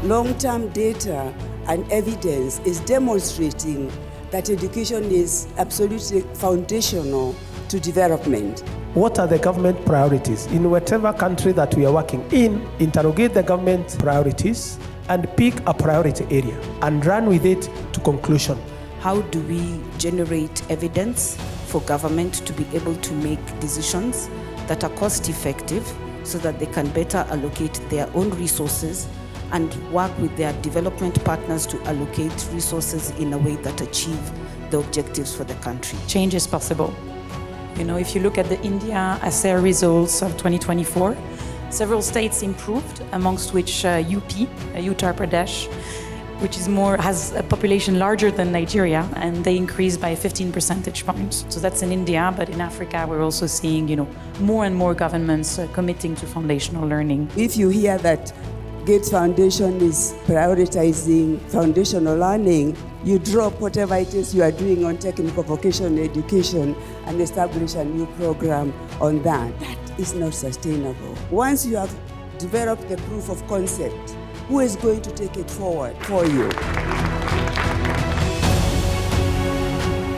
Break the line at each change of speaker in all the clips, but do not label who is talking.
long-term data and evidence is demonstrating that education is absolutely foundational to development.
What are the government priorities? In whatever country that we are working in, interrogate the government priorities and pick a priority area and run with it to conclusion.
How do we generate evidence for government to be able to make decisions that are cost effective so that they can better allocate their own resources and work with their development partners to allocate resources in a way that achieve the objectives for the country.
Change is possible. You know, if you look at the India assay results of 2024, several states improved, amongst which UP, Uttar Pradesh, which has a population larger than Nigeria, and they increased by 15 percentage points. So that's in India, but in Africa we're also seeing, more and more governments committing to foundational learning.
If you hear that Gates Foundation is prioritizing foundational learning, you drop whatever it is you are doing on technical vocational education and establish a new program on that. That is not sustainable. Once you have developed the proof of concept, who is going to take it forward for you?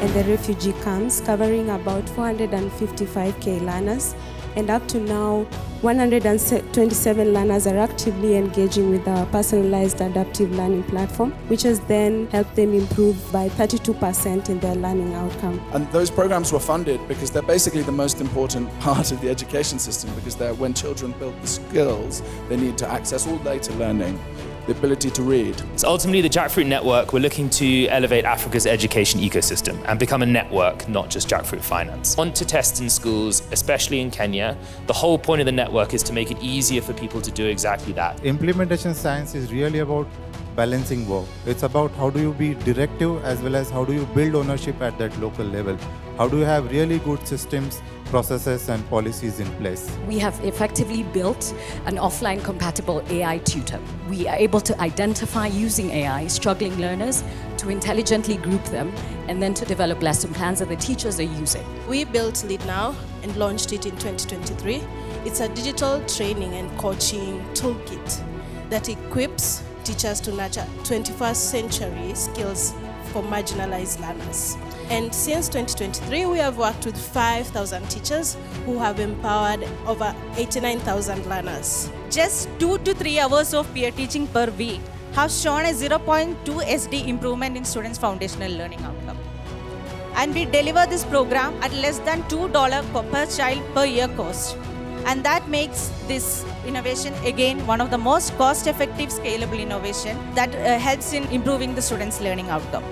And the refugee camps covering about 455,000 learners, and up to now 127 learners are actively engaging with our personalized adaptive learning platform, which has then helped them improve by 32% in their learning outcome.
And those programs were funded because they're basically the most important part of the education system, because they're when children build the skills they need to access all data learning, the ability to read.
So ultimately, the Jackfruit Network, we're looking to elevate Africa's education ecosystem and become a network, not just Jackfruit Finance. Want to test in schools, especially in Kenya. The whole point of the network is to make it easier for people to do exactly that.
Implementation science is really about balancing work. It's about how do you be directive as well as how do you build ownership at that local level. How do you have really good systems, processes and policies in place.
We have effectively built an offline compatible AI tutor. We are able to identify using AI struggling learners, to intelligently group them, and then to develop lesson plans that the teachers are using.
We built Lead Now and launched it in 2023. It's a digital training and coaching toolkit that equips teachers to nurture 21st century skills for marginalized learners. And since 2023, we have worked with 5,000 teachers who have empowered over 89,000 learners.
Just 2 to 3 hours of peer teaching per week have shown a 0.2 SD improvement in students' foundational learning outcome. And we deliver this program at less than $2 per child per year cost. And that makes this innovation, again, one of the most cost-effective, scalable innovation that helps in improving the students' learning outcome.